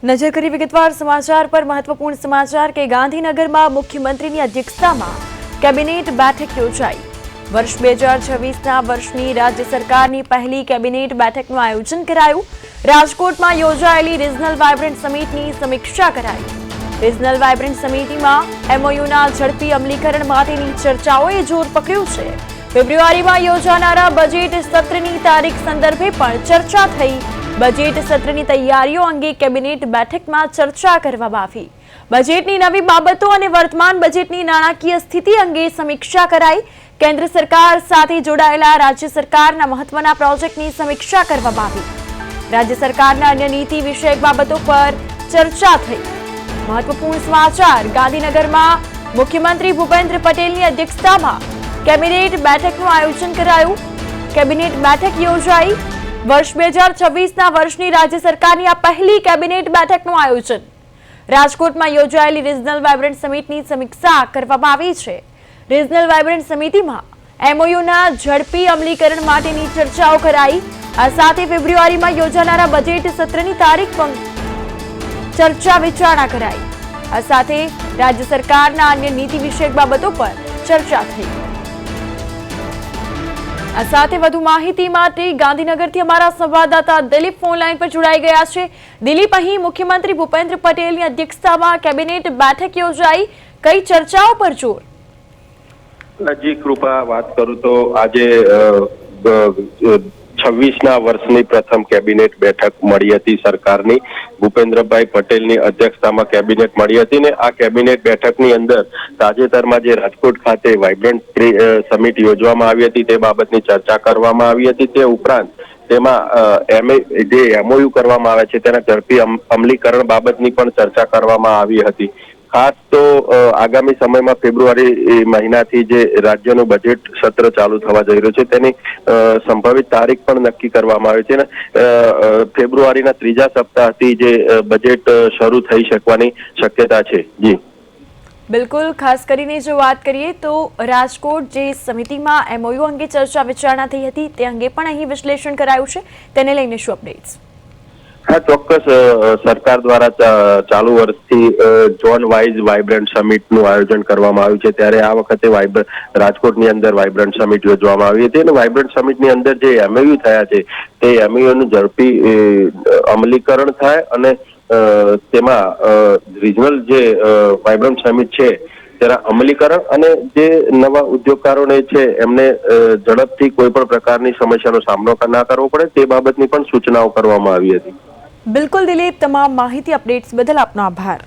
नजर करी विगतवार समाचार पर महत्वपूर्ण समाचार के गांधीनगर में मुख्यमंत्री की अध्यक्षता में केबिनेट बैठक योजाई। वर्ष 2026 वर्षनी राज्य सरकार की पहली केबिनेट बैठक आयोजन करायु। राजकोट में योजायेली रीजनल वाइब्रન્ટ समिट की समीक्षा कराई। रीजनल वाइब्रન્ટ समिति में एमओयू झड़पी अमलीकरण माटेनी चर्चाओए जोर पकड़्यु छे। फेब्रुआरी में योजानारा बजेट सत्र की तारीख संदर्भे पण चर्चा थई। बजेट सत्र की तैयारीओ अंगे केबिनेट बैठक में चर्चा करवामां आवी। बजेटनी नवी बाबतों और वर्तमान बजेटनी नाणाकीय स्थिति अंगे समीक्षा कराई। केन्द्र सरकार साथे जोड़ायेला राज्य सरकारना महत्वना प्रोजेक्टनी समीक्षा करवामां आवी। राज्य सरकारना अन्य नीति विषयक बाबतों पर चर्चा थई। महत्वपूर्ण समाचार गांधीनगर में मुख्यमंत्री भूपेन्द्र पटेल की अध्यक्षता में केबिनेट बैठक आयोजन करायु। केबिनेट बैठक योजाई। वर्ष 2026 वर्षनी राज्य सरकार की आ पहली केबिनेट बैठक आयोजन। राजकोट में योजायेली रीजनल वाइब्रન્ટ समिट की समीक्षा करवामां आवी छे। रीजनल वाइब्रન્ટ समिति में एमओयू झड़पी अमलीकरण माटेनी चर्चाओ कराई। आ साथे फेब्रुआरी में योजानारा बजेट सत्र की तारीख पर चर्चा विचारणा कराई। आ साथे राज्य सरकारना अन्य नीति विषयक बाबतों पर चर्चा थई। आ साथे વધુ માહિતી માટે ગાંધીનગરથી અમારા સંવાદદાતા દિલીપ ફોન લાઈન પર જોડાઈ ગયા છે। દિલીપ, અહીં મુખ્યમંત્રી ભૂપેન્દ્ર પટેલની અધ્યક્ષતામાં કેબિનેટ બેઠક યોજાઈ, કઈ ચર્ચાઓ પર જોર? जी कृपा बात करूं तो आज 26 वर्षनी प्रथम केबिनेट बैठक मળી હતી સરકારની। ભૂપેન્દ્રભાઈ પટેલની અધ્યક્ષતામાં કેબિનેટ મળી હતી ને આ કેબિનેટ બેઠકની અંદર તાજેતરમાં જે રાજકોટ ખાતે વાઇબ્રન્ટ સમિટ યોજવામાં આવી હતી તે બાબતની ચર્ચા કરવામાં આવી હતી। તે ઉપરાંત તેમાં જે એમઓયુ કરવામાં આવે છે તેના ઝડપી અમલીકરણ બાબતની પણ ચર્ચા કરવામાં આવી હતી। ખાસ તો આગામી સમયમાં ફેબ્રુઆરી મહિનાથી જે રાજ્યનું બજેટ સત્ર ચાલુ થવા જઈ રહ્યું છે તેની સંભવિત તારીખ પણ નક્કી કરવામાં આવી છે ને ફેબ્રુઆરીના ત્રીજા સપ્તાહથી જે બજેટ શરૂ થઈ શકવાની શક્યતા છે। જી બિલકુલ, ખાસ કરીને જો વાત કરીએ તો રાજકોટ જે સમિતિમાં એમઓયુ અંગે ચર્ચા વિચારણા થઈ હતી તે અંગે પણ અહીં વિશ્લેષણ કરાયું છે, તેને લઈને શું અપડેટ્સ? हाँ ચોક્કસ સરકાર દ્વારા ચાલુ વર્ષથી ઝોન વાઇઝ વાઇબ્રન્ટ સમિટનું આયોજન કરવામાં આવ્યું છે। ત્યારે આ વખતે રાજકોટની અંદર વાઇબ્રન્ટ સમિટ યોજવામાં આવી હતી અને વાઇબ્રન્ટ સમિટની અંદર જે એમઓયુ થયા છે તે એમઓયુનું ઝડપી અમલીકરણ થાય અને તેમાં રિજનલ જે વાઇબ્રન્ટ સમિટ છે તેના અમલીકરણ અને જે નવા ઉદ્યોગકારોને છે એમને ઝડપથી કોઈ પણ પ્રકારની સમસ્યાનો સામનો ના કરવો પડે તે બાબતની પણ સૂચનાઓ કરવામાં આવી હતી। બિલકુલ દિલીપ, તમામ માહિતી અપડેટ્સ બદલ આપનો આભાર।